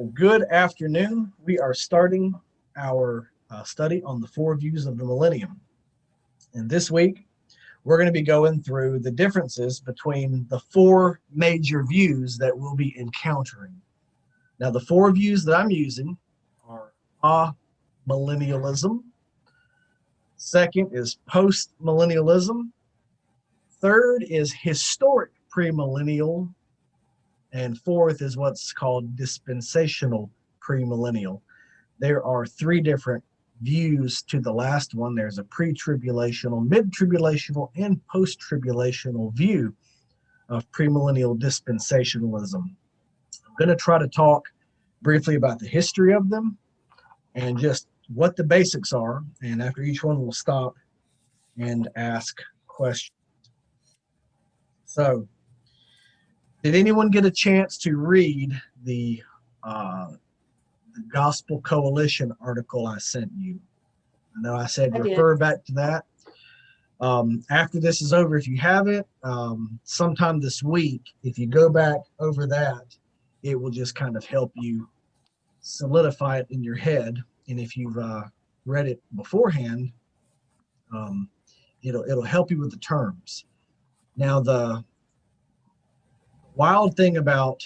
Well, good afternoon. We are starting our study on the four views of the millennium. And this week, we're going to be going through the differences between the four major views that we'll be encountering. Now, the four views that I'm using are millennialism. Second is postmillennialism. Third is historic premillennial. And fourth is what's called dispensational premillennial. There are three different views to the last one. There's a pre-tribulational, mid-tribulational, and post-tribulational view of premillennial dispensationalism. I'm going to try to talk briefly about the history of them and just what the basics are. And after each one, we'll stop and ask questions. So, did anyone get a chance to read the Gospel Coalition article I sent you? I know I said refer back to that. After this is over, if you haven't, sometime this week, if you go back over that, it will just kind of help you solidify it in your head. And if you've read it beforehand, it'll help you with the terms. Now, the wild thing about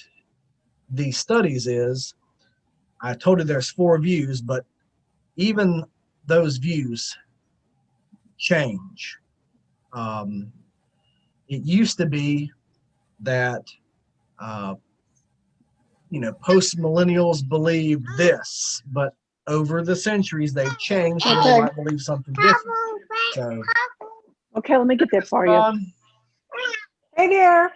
these studies is I told you there's four views, but even those views change. It used to be that post-millennials believed this, but over the centuries they've changed and they might believe something different. So okay, let me get that for you. Hey there.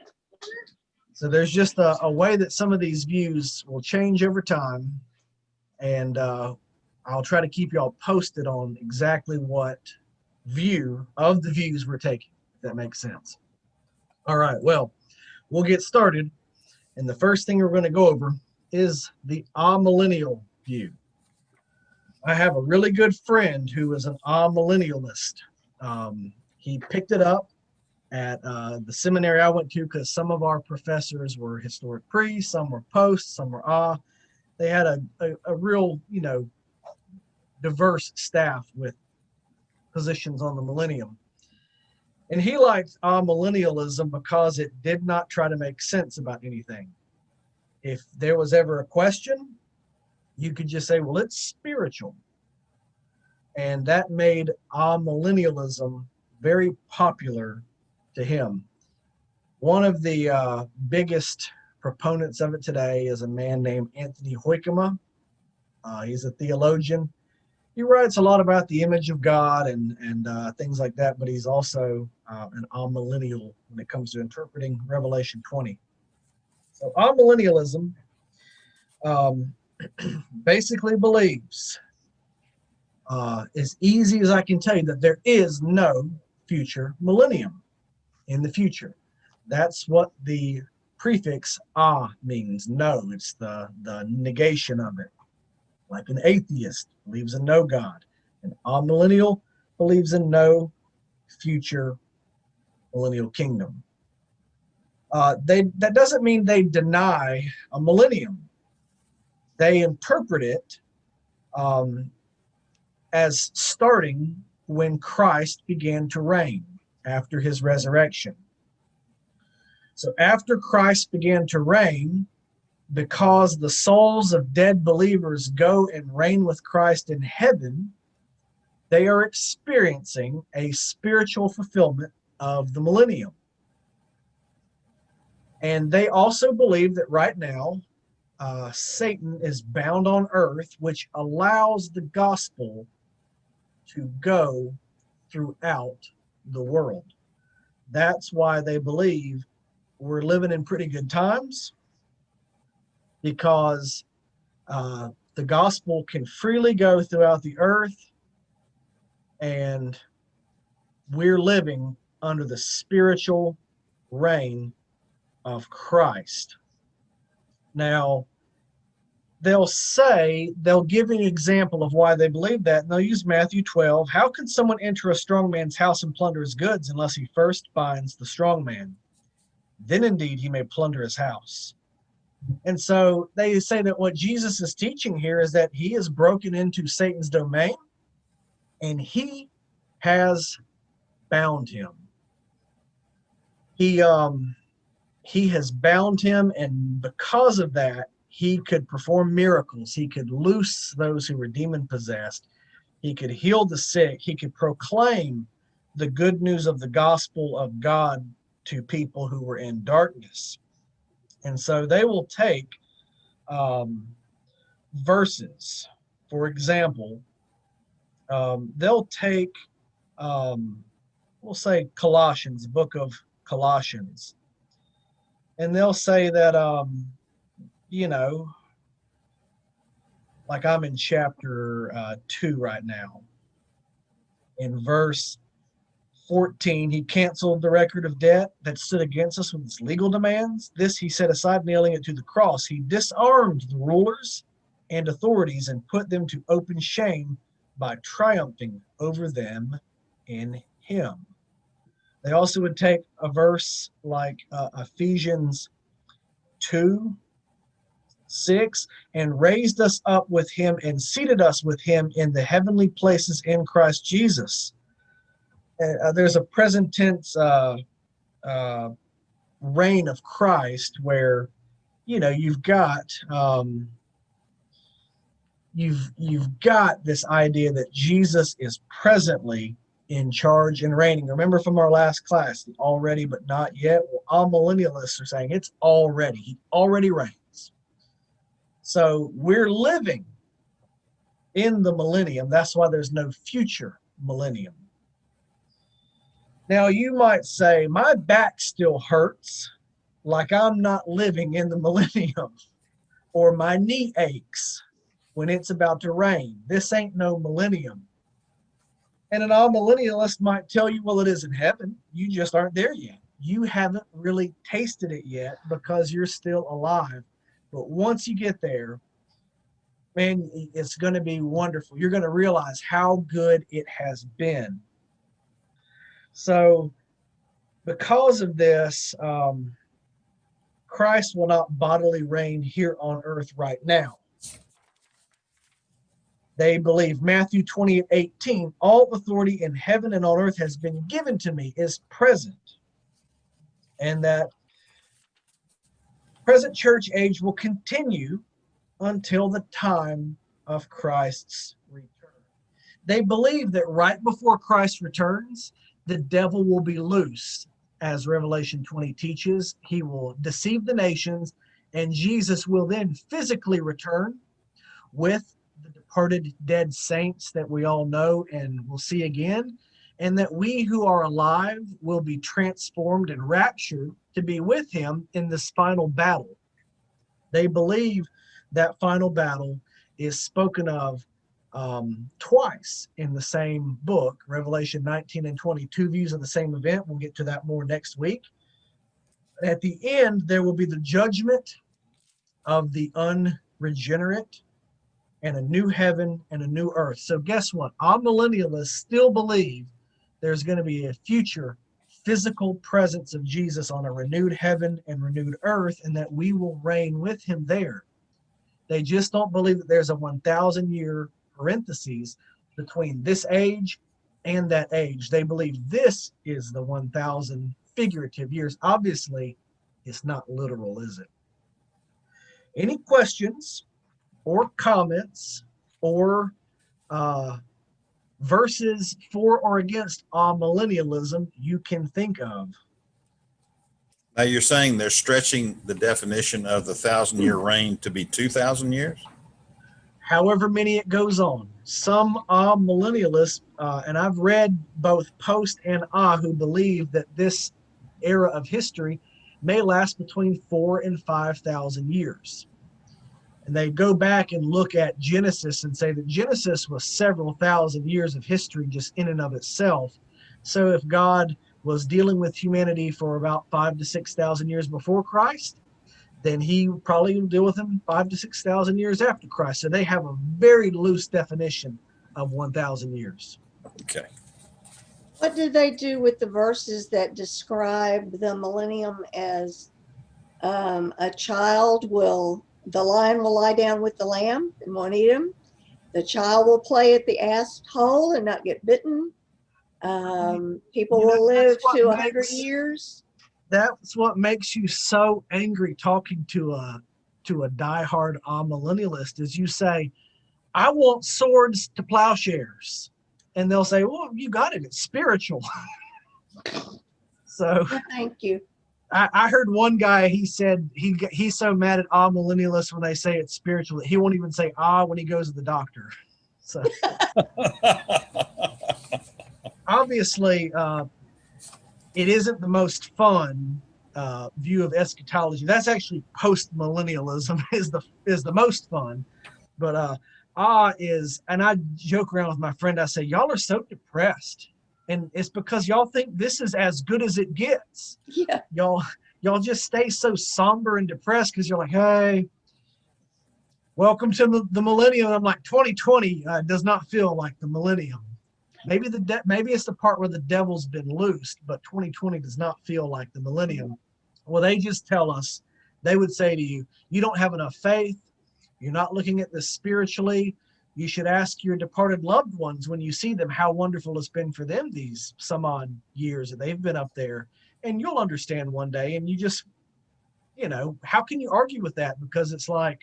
So there's just a way that some of these views will change over time, and I'll try to keep y'all posted on exactly what view of the views we're taking, if that makes sense. All right, well, we'll get started, and the first thing we're going to go over is the amillennial view. I have a really good friend who is an amillennialist. He picked it up at the seminary I went to because some of our professors were historic pre, some were post, some were They had a real, diverse staff with positions on the millennium. And he liked millennialism because it did not try to make sense about anything. If there was ever a question, you could just say, well, it's spiritual. And that made millennialism very popular to him. One of the biggest proponents of it today is a man named Anthony Hoekema. He's a theologian. He writes a lot about the image of God and things like that, but he's also an amillennial when it comes to interpreting Revelation 20. So amillennialism basically believes, as easy as I can tell you, that there is no future millennium in the future. That's what the prefix means. No, it's the negation of it. Like an atheist believes in no God. An amillennial believes in no future millennial kingdom. That doesn't mean they deny a millennium. They interpret it as starting when Christ began to reign after his resurrection. So after Christ began to reign, because the souls of dead believers go and reign with Christ in heaven, they are experiencing a spiritual fulfillment of the millennium. And they also believe that right now, Satan is bound on earth, which allows the gospel to go throughout the world. That's why they believe we're living in pretty good times, because the gospel can freely go throughout the earth, and we're living under the spiritual reign of Christ. Now, they'll give an example of why they believe that, and they'll use Matthew 12. How can someone enter a strong man's house and plunder his goods unless he first binds the strong man? Then indeed he may plunder his house. And so they say that what Jesus is teaching here is that he is broken into Satan's domain and he has bound him. He has bound him, and because of that, he could perform miracles. He could loose those who were demon possessed. He could heal the sick. He could proclaim the good news of the gospel of God to people who were in darkness. And so they will take verses. For example, they'll take, we'll say Colossians, book of Colossians, and they'll say that, like I'm in chapter 2 right now. In verse 14, he canceled the record of debt that stood against us with its legal demands. This he set aside, nailing it to the cross. He disarmed the rulers and authorities and put them to open shame by triumphing over them in him. They also would take a verse like Ephesians 2:6, and raised us up with him and seated us with him in the heavenly places in Christ Jesus. There's a present tense reign of Christ where, you've got you've got this idea that Jesus is presently in charge and reigning. Remember from our last class, the already but not yet. Well, all millennialists are saying it's already. He already reigns. So we're living in the millennium. That's why there's no future millennium. Now you might say, my back still hurts, like I'm not living in the millennium, or my knee aches when it's about to rain. This ain't no millennium. And an all-millennialist might tell you, well, it is in heaven. You just aren't there yet. You haven't really tasted it yet because you're still alive. But once you get there, man, it's going to be wonderful. You're going to realize how good it has been. So because of this, Christ will not bodily reign here on earth right now. They believe Matthew 28:18, all authority in heaven and on earth has been given to me, is present. And that present church age will continue until the time of Christ's return. They believe that right before Christ returns, the devil will be loose. As Revelation 20 teaches, he will deceive the nations, and Jesus will then physically return with the departed dead saints that we all know and will see again, and that we who are alive will be transformed and raptured to be with him in this final battle. They believe that final battle is spoken of twice in the same book, Revelation 19 and 20, two views of the same event. We'll get to that more next week. At the end, there will be the judgment of the unregenerate and a new heaven and a new earth. So guess what? Our millennialists still believe there's going to be a future physical presence of Jesus on a renewed heaven and renewed earth, and that we will reign with him there. They just don't believe that there's a 1,000-year parentheses between this age and that age. They believe this is the 1,000 figurative years. Obviously, it's not literal, is it? Any questions or comments or verses for or against millennialism you can think of? Now you're saying they're stretching the definition of the 1,000-year reign to be 2,000 years? However many it goes on. Some millennialists, and I've read both Post and who believe that this era of history may last between 4,000 and 5,000 years. And they go back and look at Genesis and say that Genesis was several thousand years of history just in and of itself. So if God was dealing with humanity for about 5,000 to 6,000 years before Christ, then he probably will deal with them 5,000 to 6,000 years after Christ. So they have a very loose definition of 1,000 years. Okay. What do they do with the verses that describe the millennium as The lion will lie down with the lamb and won't eat him. The child will play at the asshole and not get bitten. People will live to 100 years. That's what makes you so angry talking to a diehard millennialist is you say, I want swords to plowshares. And they'll say, well, you got it. It's spiritual. So Well, thank you. I heard one guy, he said he's so mad at millennialists when they say it's spiritual that he won't even say when he goes to the doctor. So obviously, it isn't the most fun view of eschatology. That's actually postmillennialism is the most fun. But and I joke around with my friend, I say, y'all are so depressed. And it's because y'all think this is as good as it gets. Yeah. Y'all just stay so somber and depressed because you're like, hey, welcome to the millennium. I'm like, 2020 does not feel like the millennium. Maybe it's the part where the devil's been loosed, but 2020 does not feel like the millennium. Well, they just tell us, they would say to you, you don't have enough faith. You're not looking at this spiritually. You should ask your departed loved ones when you see them how wonderful it's been for them these some odd years that they've been up there. And you'll understand one day. And you just, how can you argue with that? Because it's like,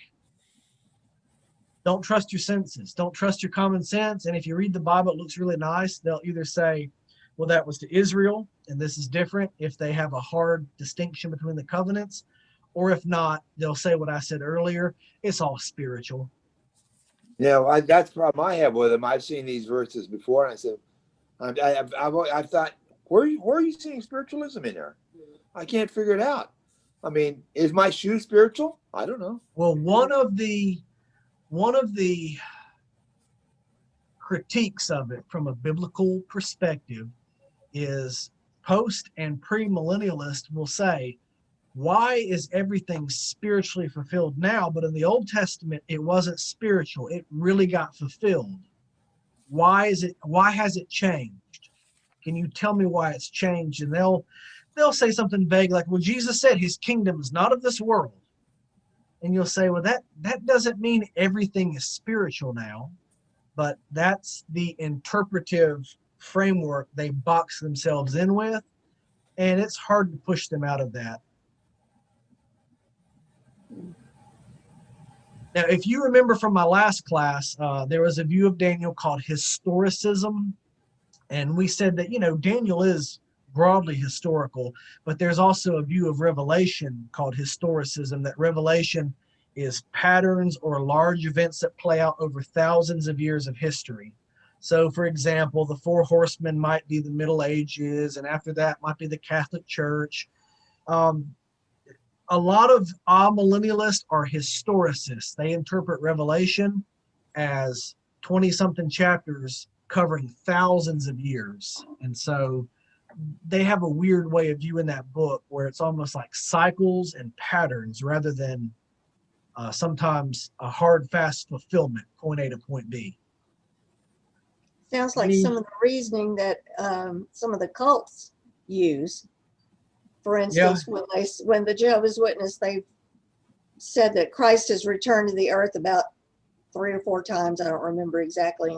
don't trust your senses. Don't trust your common sense. And if you read the Bible, it looks really nice. They'll either say, well, that was to Israel, and this is different if they have a hard distinction between the covenants. Or if not, they'll say what I said earlier. It's all spiritual. Yeah, that's the problem I have with them. I've seen these verses before, and I said, I've thought, where are you seeing spiritualism in there? I can't figure it out. I mean, is my shoe spiritual? I don't know. Well, one of the critiques of it from a biblical perspective is post and premillennialists will say, why is everything spiritually fulfilled now? But in the Old Testament, it wasn't spiritual. It really got fulfilled. Why has it changed? Can you tell me why it's changed? And they'll say something vague like, well, Jesus said his kingdom is not of this world. And you'll say, well, that doesn't mean everything is spiritual now, but that's the interpretive framework they box themselves in with. And it's hard to push them out of that. Now, if you remember from my last class, there was a view of Daniel called historicism. And we said that, Daniel is broadly historical, but there's also a view of Revelation called historicism, that Revelation is patterns or large events that play out over thousands of years of history. So, for example, the four horsemen might be the Middle Ages, and after that might be the Catholic Church. A lot of millennialists are historicists. They interpret Revelation as 20-something chapters covering thousands of years. And so they have a weird way of viewing that book where it's almost like cycles and patterns rather than sometimes a hard, fast fulfillment, point A to point B. Sounds like some of the reasoning that some of the cults use. For instance, when the Jehovah's Witness, they said that Christ has returned to the earth about 3 or 4 times. I don't remember exactly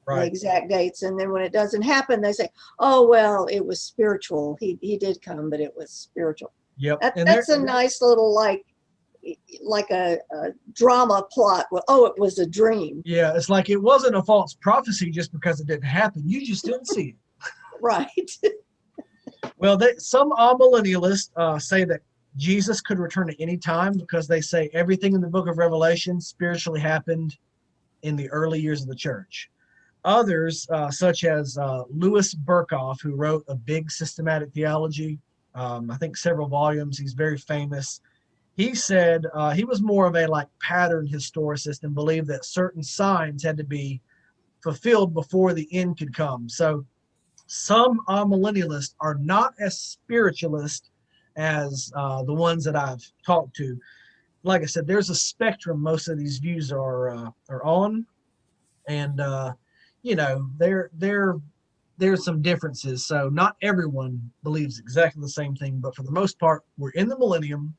the exact dates. And then when it doesn't happen, they say, oh, well, it was spiritual. He did come, but it was spiritual. Yep. That's a nice little like a drama plot. Well, oh, it was a dream. Yeah, it's like it wasn't a false prophecy just because it didn't happen. You just didn't see it. Right. Well, some millennialists say that Jesus could return at any time because they say everything in the book of Revelation spiritually happened in the early years of the church. Others, such as Louis Berkhoff, who wrote a big systematic theology, I think several volumes, he's very famous. He said he was more of a pattern historicist and believed that certain signs had to be fulfilled before the end could come. So some millennialists are not as spiritualist as the ones that I've talked to. Like I said, there's a spectrum most of these views are on, and there's some differences. So not everyone believes exactly the same thing, but for the most part, we're in the millennium.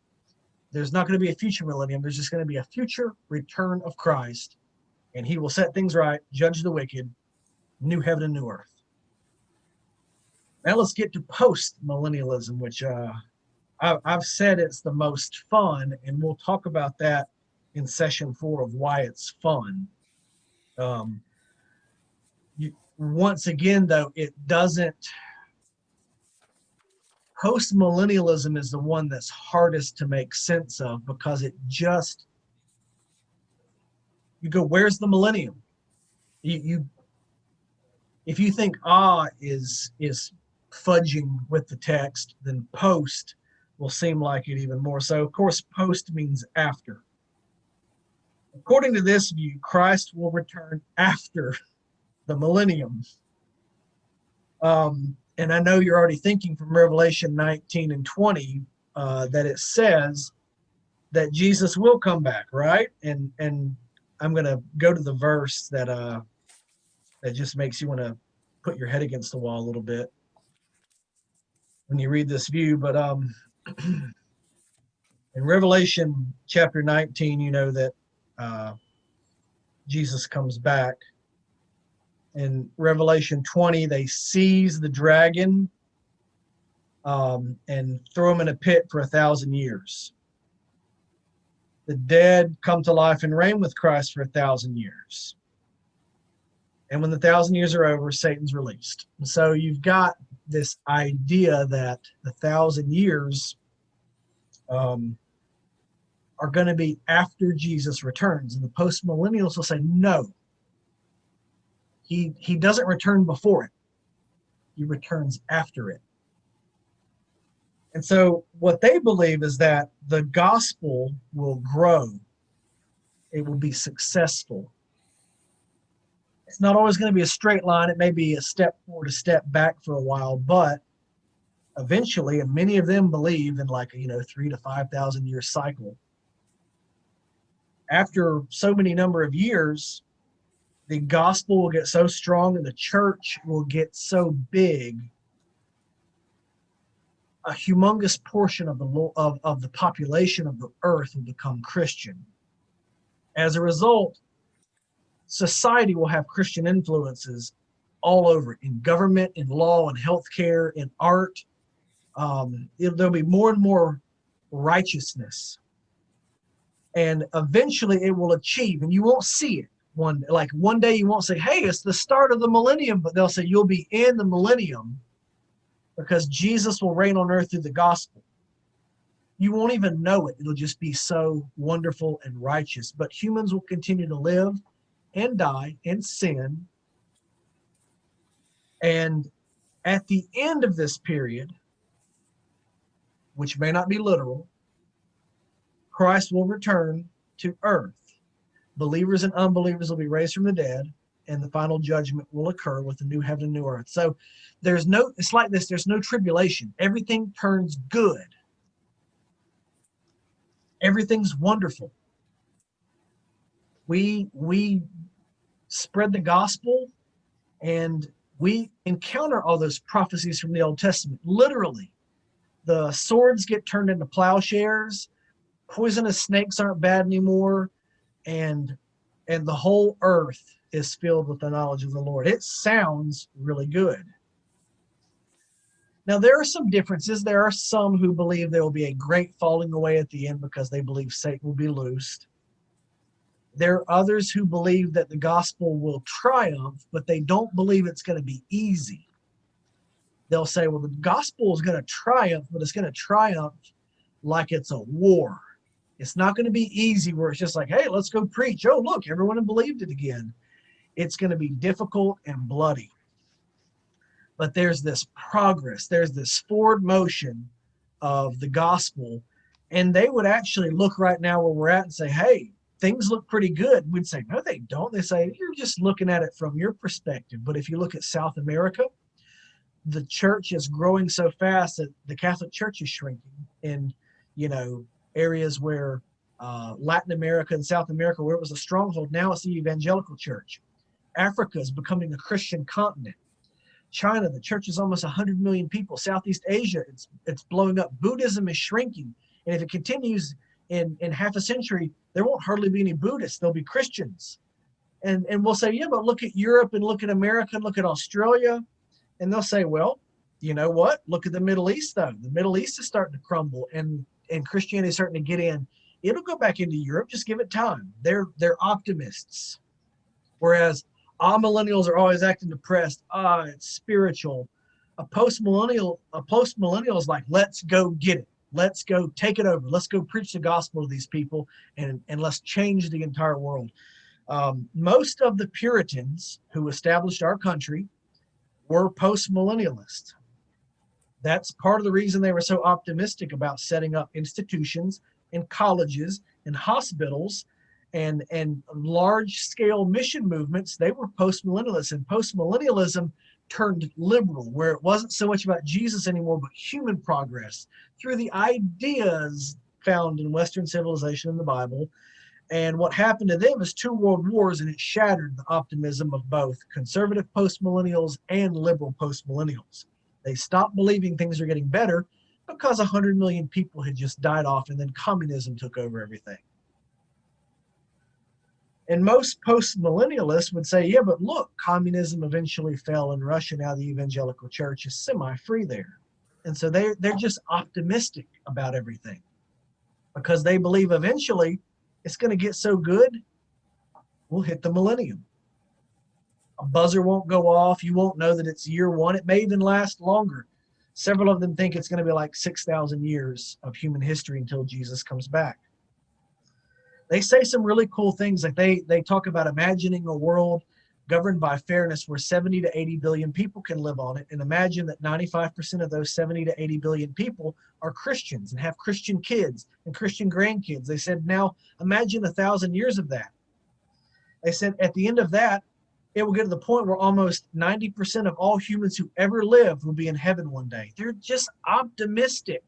There's not going to be a future millennium. There's just going to be a future return of Christ, and he will set things right, judge the wicked, new heaven and new earth. Now let's get to post-millennialism, which I've said it's the most fun, and we'll talk about that in session 4 of why it's fun. Once again, though, it doesn't. Post-millennialism is the one that's hardest to make sense of, because it just, you go, where's the millennium? You if you think is fudging with the text, then post will seem like it even more so. Of course, post means after. According to this view, Christ will return after the millennium. And I know you're already thinking from Revelation 19 and 20 that it says that Jesus will come back, right? And I'm going to go to the verse that just makes you want to put your head against the wall a little bit when you read this view. But in Revelation chapter 19, you know that Jesus comes back. In Revelation 20, they seize the dragon and throw him in a pit for 1,000 years. The dead come to life and reign with Christ for 1,000 years. And when the 1,000 years are over, Satan's released. And so you've got this idea that the 1,000 years are going to be after Jesus returns. And the post-millennials will say, no, he doesn't return before it. He returns after it. And so what they believe is that the gospel will grow. It will be successful. It's not always going to be a straight line. It may be a step forward, a step back for a while, but eventually, and many of them believe in like a 3,000 to 5,000 year cycle. After so many number of years, the gospel will get so strong and the church will get so big, a humongous portion of the population of the earth will become Christian. As a result, society will have Christian influences all over, in government, in law, in healthcare, in art. There'll be more and more righteousness. And eventually it will achieve, and you won't see it. One day you won't say, hey, it's the start of the millennium, but they'll say you'll be in the millennium because Jesus will reign on earth through the gospel. You won't even know it. It'll just be so wonderful and righteous. But humans will continue to live and die and sin. And at the end of this period, which may not be literal, Christ will return to earth. Believers and unbelievers will be raised from the dead, and the final judgment will occur with the new heaven and new earth. So it's like this, there's no tribulation. Everything turns good. Everything's wonderful. We spread the gospel, and we encounter all those prophecies from the Old Testament. Literally, the swords get turned into plowshares, poisonous snakes aren't bad anymore, and the whole earth is filled with the knowledge of the Lord. It sounds really good. Now, there are some differences. There are some who believe there will be a great falling away at the end because they believe Satan will be loosed. There are others who believe that the gospel will triumph, but they don't believe it's going to be easy. They'll say, well, the gospel is going to triumph, but it's going to triumph like it's a war. It's not going to be easy where it's just like, hey, let's go preach. Oh, look, everyone believed it again. It's going to be difficult and bloody. But there's this progress. There's this forward motion of the gospel. And they would actually look right now where we're at and say, hey, things look pretty good. We'd say, no, they don't. They say, you're just looking at it from your perspective. But if you look at South America, the church is growing so fast that the Catholic Church is shrinking. And, areas where Latin America and South America, where it was a stronghold, now it's the evangelical church. Africa is becoming a Christian continent. China, the church is almost 100 million people. Southeast Asia, it's blowing up. Buddhism is shrinking. And if it continues in half a century, there won't hardly be any Buddhists. There'll be Christians. And we'll say, yeah, but look at Europe and look at America and look at Australia. And they'll say, well, you know what? Look at the Middle East, though. The Middle East is starting to crumble, and Christianity is starting to get in. It'll go back into Europe. Just give it time. They're optimists. Whereas millennials are always acting depressed. It's spiritual. A postmillennial is like, let's go get it. Let's go take it over. Let's go preach the gospel to these people, and let's change the entire world. Most of the Puritans who established our country were postmillennialists. That's part of the reason they were so optimistic about setting up institutions and colleges and hospitals and large-scale mission movements. They were postmillennialists, and postmillennialism turned liberal, where it wasn't so much about Jesus anymore, but human progress through the ideas found in Western civilization in the Bible. And what happened to them is 2 world wars, and it shattered the optimism of both conservative postmillennials and liberal postmillennials. They stopped believing things were getting better because 100 million people had just died off, and then communism took over everything. And most postmillennialists would say, yeah, but look, communism eventually fell in Russia. Now the evangelical church is semi-free there. And so they're just optimistic about everything because they believe eventually it's going to get so good, we'll hit the millennium. A buzzer won't go off. You won't know that it's year 1. It may even last longer. Several of them think it's going to be like 6,000 years of human history until Jesus comes back. They say some really cool things. Like they talk about imagining a world governed by fairness where 70 to 80 billion people can live on it. And imagine that 95% of those 70 to 80 billion people are Christians and have Christian kids and Christian grandkids. They said, now imagine 1,000 years of that. They said at the end of that, it will get to the point where almost 90% of all humans who ever lived will be in heaven one day. They're just optimistic,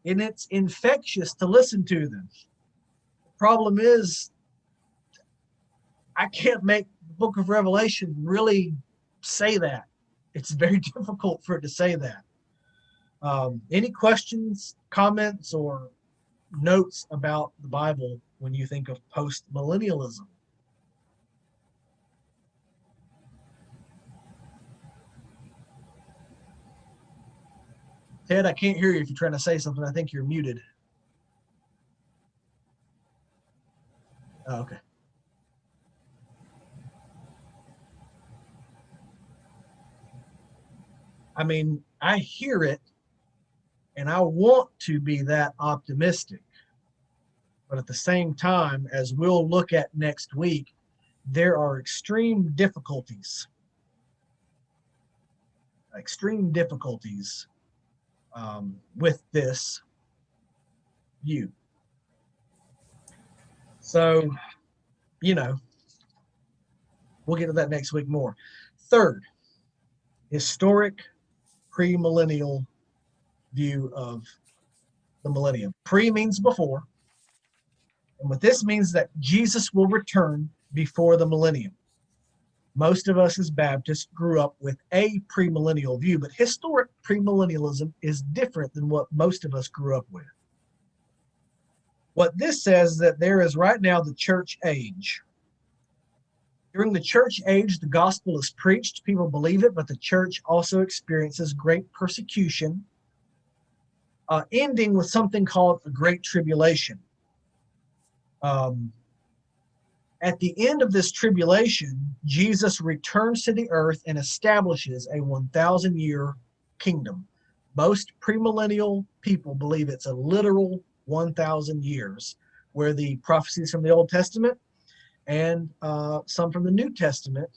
and it's infectious to listen to them. The problem is, I can't make the book of Revelation really say that. It's very difficult for it to say that. Any questions, comments, or notes about the Bible when you think of postmillennialism? Ted, I can't hear you if you're trying to say something. I think you're muted. Oh, okay. I mean, I hear it, and I want to be that optimistic. But at the same time, as we'll look at next week, there are extreme difficulties with this view. So, we'll get to that next week more. Third, historic premillennial view of the millennium. Pre means before. And what this means is that Jesus will return before the millennium. Most of us as Baptists grew up with a premillennial view, but historic premillennialism is different than what most of us grew up with. What this says is that there is right now the church age. During the church age, the gospel is preached, people believe it, but the church also experiences great persecution, ending with something called a great tribulation. At the end of this tribulation, Jesus returns to the earth and establishes a 1,000-year kingdom. Most premillennial people believe it's a literal 1,000 years, where the prophecies from the Old Testament and some from the New Testament,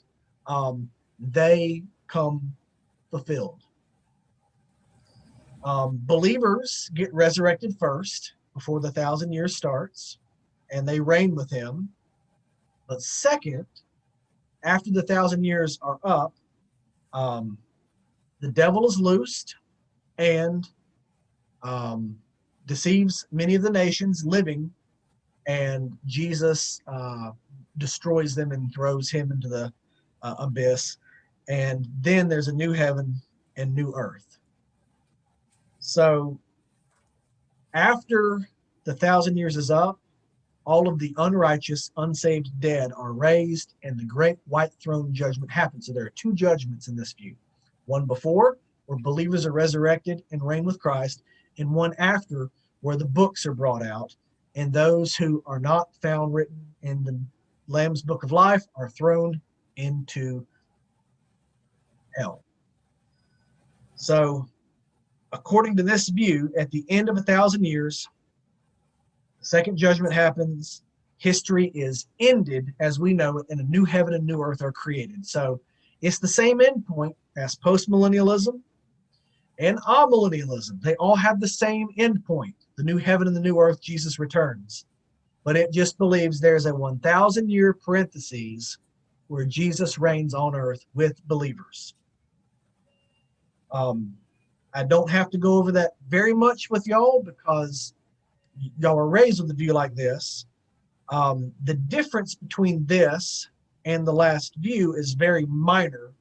they come fulfilled. Believers get resurrected first before the 1,000 years starts, and they reign with him. But second, after the 1,000 years are up, the devil is loosed and deceives many of the nations living, and Jesus destroys them and throws him into the abyss. And then there's a new heaven and new earth. So after the 1,000 years is up, all of the unrighteous, unsaved dead are raised, and the great white throne judgment happens. So there are two judgments in this view. One before, where believers are resurrected and reign with Christ, and one after, where the books are brought out, and those who are not found written in the Lamb's Book of Life are thrown into hell. So, according to this view, at the end of 1,000 years, the second judgment happens. History is ended as we know it, and a new heaven and new earth are created. So, it's the same endpoint as postmillennialism and amillennialism. They all have the same endpoint, the new heaven and the new earth, Jesus returns. But it just believes there's a 1,000-year parentheses where Jesus reigns on earth with believers. I don't have to go over that very much with y'all because y'all are raised with a view like this. The difference between this and the last view is very minor,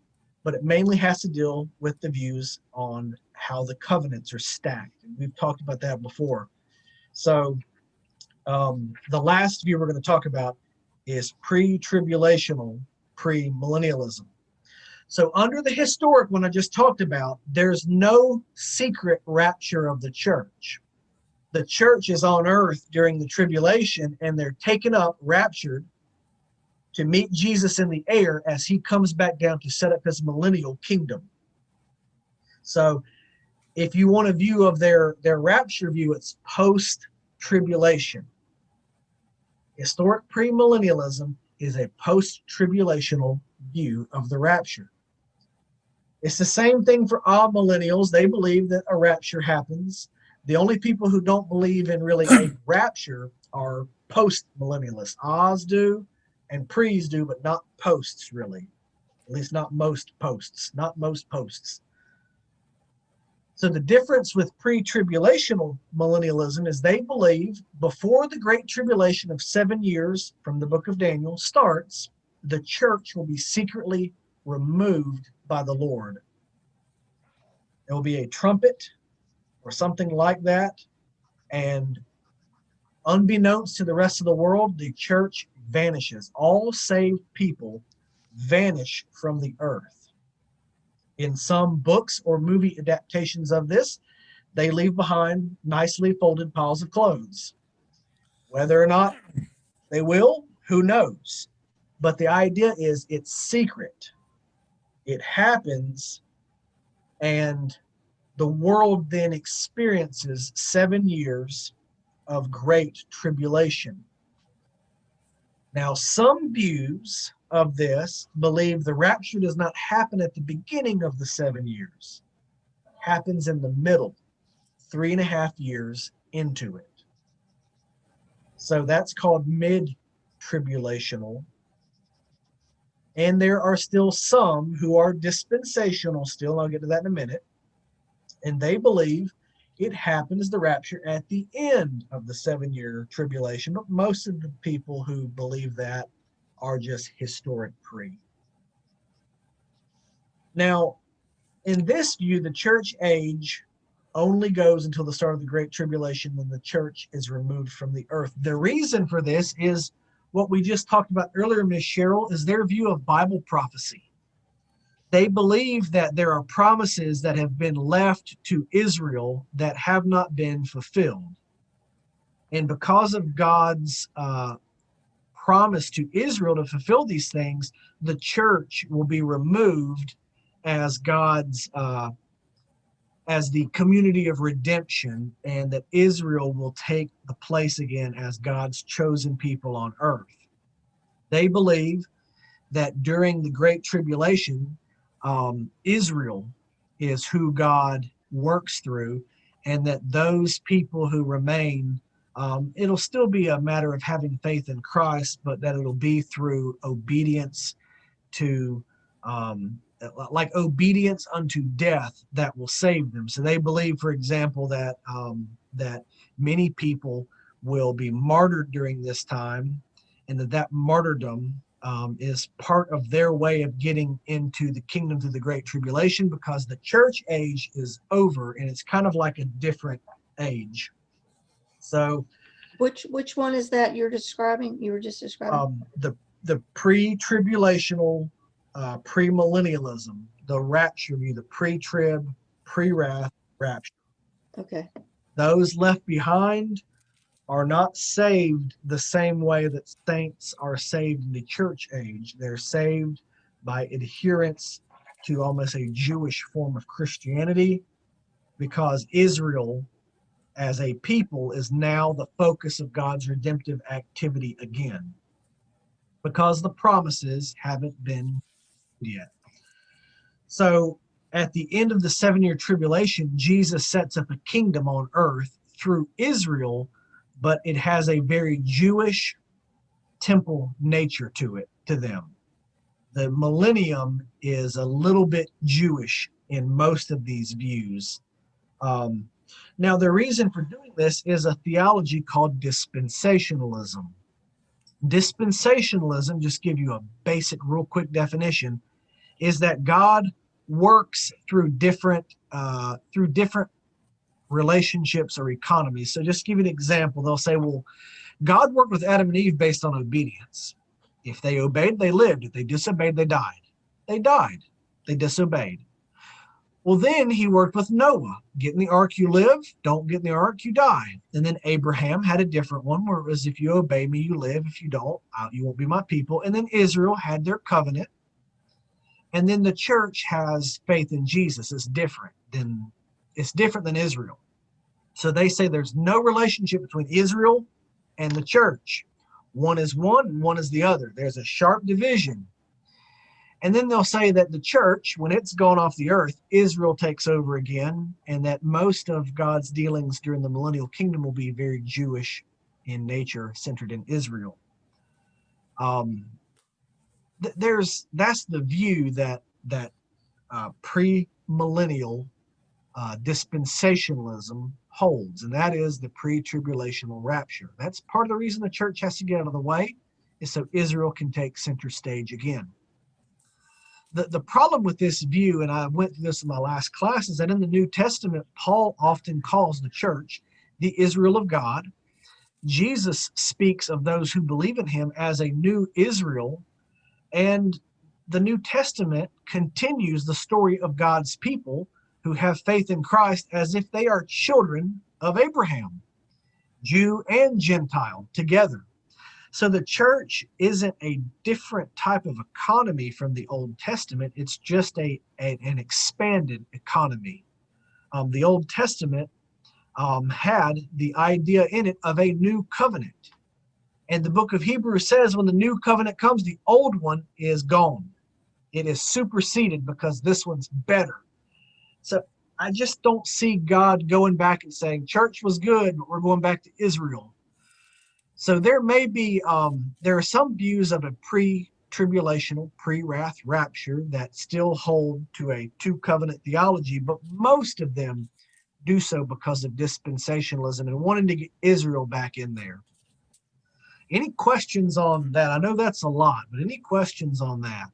but it mainly has to deal with the views on how the covenants are stacked. And we've talked about that before. So the last view we're going to talk about is pre-tribulational premillennialism. So under the historic one I just talked about, there's no secret rapture of the church. The church is on earth during the tribulation, and they're taken up, raptured, to meet Jesus in the air as he comes back down to set up his millennial kingdom. So if you want a view of their rapture view, it's post-tribulation. Historic premillennialism is a post-tribulational view of the rapture. It's the same thing for all millennials. They believe that a rapture happens. The only people who don't believe in really a rapture are post-millennialists. Oz do and pre's do, but not posts really. At least not most posts, not most posts. So the difference with pre-tribulational millennialism is they believe before the Great Tribulation of 7 years from the book of Daniel starts, the church will be secretly removed by the Lord. There will be a trumpet or something like that, and unbeknownst to the rest of the world, the church vanishes. All saved people vanish from the earth. In some books or movie adaptations of this, they leave behind nicely folded piles of clothes. Whether or not they will, who knows? But the idea is it's secret. It happens, and the world then experiences 7 years of great tribulation. Now, some views of this believe the rapture does not happen at the beginning of the 7 years. It happens in the middle, 3.5 years into it. So that's called mid-tribulational. And there are still some who are dispensational still, and I'll get to that in a minute. And they believe it happens, the rapture, at the end of the 7-year tribulation. But most of the people who believe that are just historic pre. Now, in this view, the church age only goes until the start of the Great Tribulation, when the church is removed from the earth. The reason for this is what we just talked about earlier, Ms. Cheryl, is their view of Bible prophecy. They believe that there are promises that have been left to Israel that have not been fulfilled. And because of God's promise to Israel to fulfill these things, the church will be removed as God's, as the community of redemption, and that Israel will take the place again as God's chosen people on earth. They believe that during the Great Tribulation, Israel is who God works through, and that those people who remain, it'll still be a matter of having faith in Christ, but that it'll be through obedience to, like obedience unto death, that will save them. So they believe, for example, that that many people will be martyred during this time, and that martyrdom is part of their way of getting into the kingdom through the Great Tribulation, because the church age is over and it's kind of like a different age. So Which one is that you're describing? You were just describing. The pre-tribulational, premillennialism, the rapture view, the pre-trib, pre-wrath rapture. Okay. Those left behind are not saved the same way that saints are saved in the church age. They're saved by adherence to almost a Jewish form of Christianity, because Israel as a people is now the focus of God's redemptive activity again, because the promises haven't been yet. So at the end of the 7-year tribulation, Jesus sets up a kingdom on earth through Israel, but it has a very Jewish temple nature to it, to them. The millennium is a little bit Jewish in most of these views. Now, the reason for doing this is a theology called dispensationalism. Dispensationalism, just give you a basic, real quick definition, is that God works through different relationships or economies. So just give you an example. They'll say, well, God worked with Adam and Eve based on obedience. If they obeyed, they lived. If they disobeyed, they died. They died. They disobeyed. Well, then he worked with Noah. Get in the ark, you live. Don't get in the ark, you die. And then Abraham had a different one where it was, if you obey me, you live. If you don't, you won't be my people. And then Israel had their covenant. And then the church has faith in Jesus. It's different than Israel. So they say there's no relationship between Israel and the church. One is one and one is the other. There's a sharp division. And then they'll say that the church, when it's gone off the earth, Israel takes over again, and that most of God's dealings during the millennial kingdom will be very Jewish in nature, centered in Israel. That's the view that premillennial dispensationalism holds, and that is the pre-tribulational rapture. That's part of the reason the church has to get out of the way, is so Israel can take center stage again. The problem with this view, and I went through this in my last class, is that in the New Testament, Paul often calls the church the Israel of God. Jesus speaks of those who believe in him as a new Israel, and the New Testament continues the story of God's people who have faith in Christ as if they are children of Abraham, Jew and Gentile together. So the church isn't a different type of economy from the Old Testament. It's just an expanded economy. The Old Testament had the idea in it of a new covenant. And the book of Hebrews says when the new covenant comes, the old one is gone. It is superseded because this one's better. So I just don't see God going back and saying, church was good, but we're going back to Israel. So there may be, there are some views of a pre-tribulational, pre-wrath rapture that still hold to a two-covenant theology, but most of them do so because of dispensationalism and wanting to get Israel back in there. Any questions on that? I know that's a lot, but any questions on that?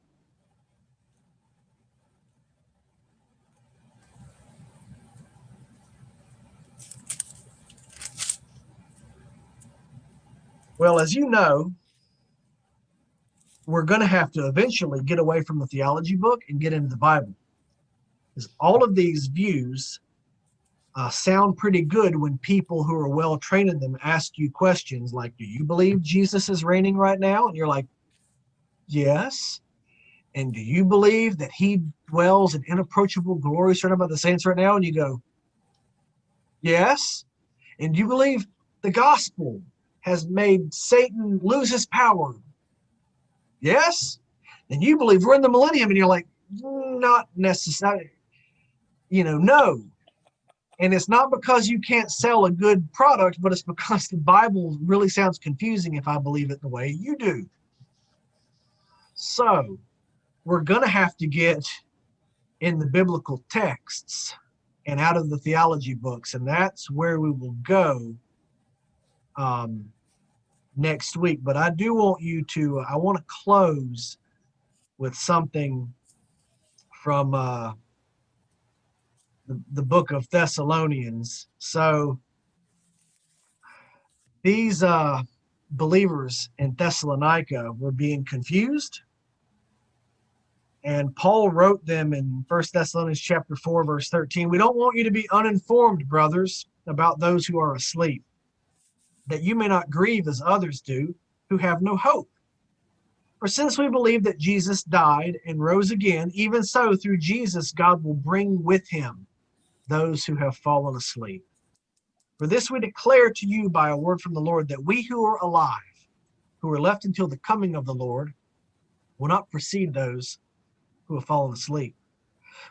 Well, as you know, we're going to have to eventually get away from the theology book and get into the Bible. Because all of these views sound pretty good when people who are well trained in them ask you questions like, do you believe Jesus is reigning right now? And you're like, yes. And do you believe that he dwells in inapproachable glory surrounded by the saints right now? And you go, yes. And do you believe the gospel has made Satan lose his power? Yes. And you believe we're in the millennium, and you're like, not necessarily, no. And it's not because you can't sell a good product, but it's because the Bible really sounds confusing if I believe it the way you do. So we're going to have to get in the biblical texts and out of the theology books, and that's where we will go next week. But I do want you to, I want to close with something from the book of Thessalonians. So these believers in Thessalonica were being confused. And Paul wrote them in 1 Thessalonians chapter 4, verse 13, "We don't want you to be uninformed, brothers, about those who are asleep, that you may not grieve as others do, who have no hope. For since we believe that Jesus died and rose again, even so through Jesus God will bring with him those who have fallen asleep. For this we declare to you by a word from the Lord, that we who are alive, who are left until the coming of the Lord, will not precede those who have fallen asleep.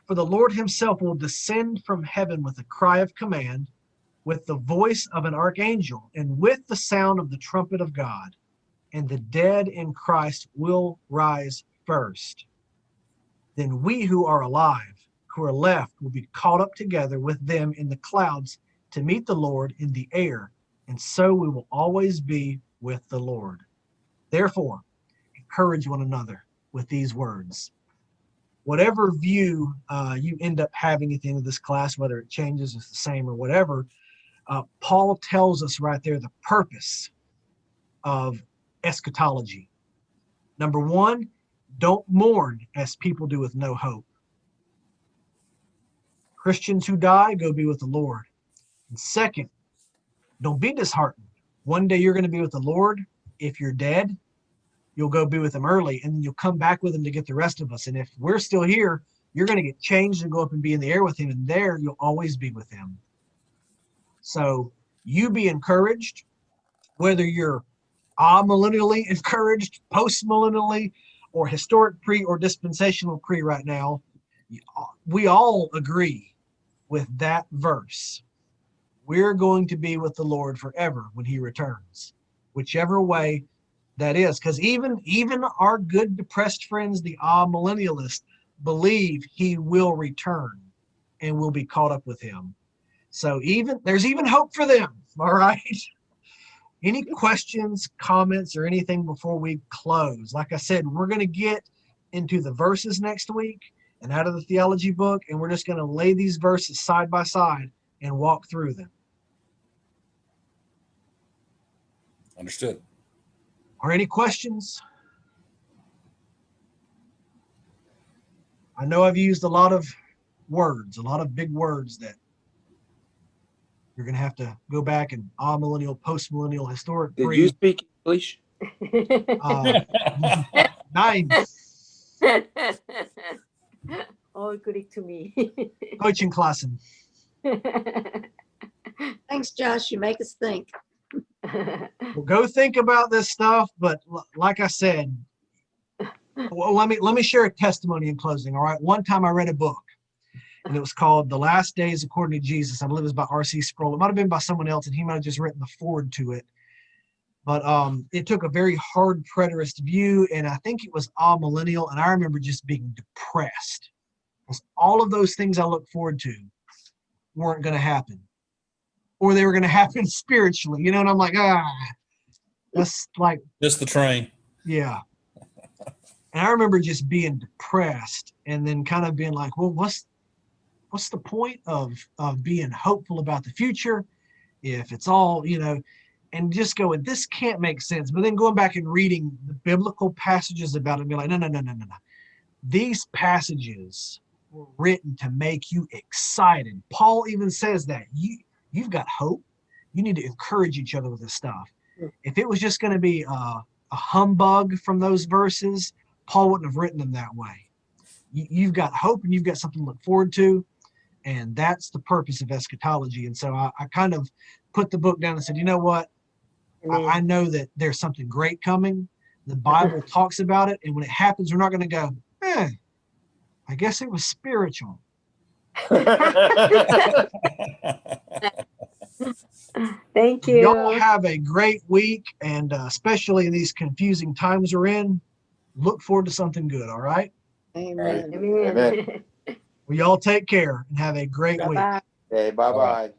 For the Lord himself will descend from heaven with a cry of command, with the voice of an archangel, and with the sound of the trumpet of God. And the dead in Christ will rise first. Then we who are alive, who are left, will be caught up together with them in the clouds to meet the Lord in the air, and so we will always be with the Lord. Therefore, encourage one another with these words." Whatever view you end up having at the end of this class, whether it changes, it's the same or whatever, Paul tells us right there the purpose of eschatology. Number one, don't mourn as people do with no hope. Christians who die, go be with the Lord. And second, don't be disheartened. One day you're going to be with the Lord. If you're dead, you'll go be with him early, and then you'll come back with him to get the rest of us. And if we're still here, you're going to get changed and go up and be in the air with him, and there you'll always be with him. So you be encouraged, whether you're amillennially encouraged, postmillennially, or historic pre or dispensational pre right now. We all agree with that verse. We're going to be with the Lord forever when he returns, whichever way that is. Because even our good depressed friends, the millennialists, believe he will return and we'll be caught up with him. So there's even hope for them. All right. Any questions, comments, or anything before we close? Like I said, we're going to get into the verses next week and out of the theology book, and we're just going to lay these verses side by side and walk through them. Understood. Are any questions? I know I've used a lot of words, a lot of big words that you're going to have to go back and millennial, post-millennial, historic. Did you speak English? 9. All Greek to me. Deutschenklassen. Thanks, Josh. You make us think. Well, go think about this stuff, but like I said, well, let me share a testimony in closing. All right. One time I read a book, and it was called The Last Days According to Jesus. I believe it was by R.C. Sproul. It might have been by someone else, and he might have just written the foreword to it. But it took a very hard preterist view, and I think it was all millennial, and I remember just being depressed because all of those things I looked forward to weren't going to happen, or they were going to happen spiritually, you know, and I'm like, that's like Just the train. Yeah. And I remember just being depressed and then kind of being like, well, what's the point of being hopeful about the future if it's all, you know, and just going, this can't make sense. But then going back and reading the biblical passages about it and be like, no. These passages were written to make you excited. Paul even says that you've got hope. You need to encourage each other with this stuff. If it was just going to be a humbug from those verses, Paul wouldn't have written them that way. You've got hope and you've got something to look forward to. And that's the purpose of eschatology. And so I kind of put the book down and said, you know what? I know that there's something great coming. The Bible talks about it. And when it happens, we're not going to go, I guess it was spiritual. Thank you. Y'all have a great week. And especially in these confusing times we're in, look forward to something good. All right. Amen. Amen. Well, y'all take care and have a great week. Bye-bye. Okay, bye-bye.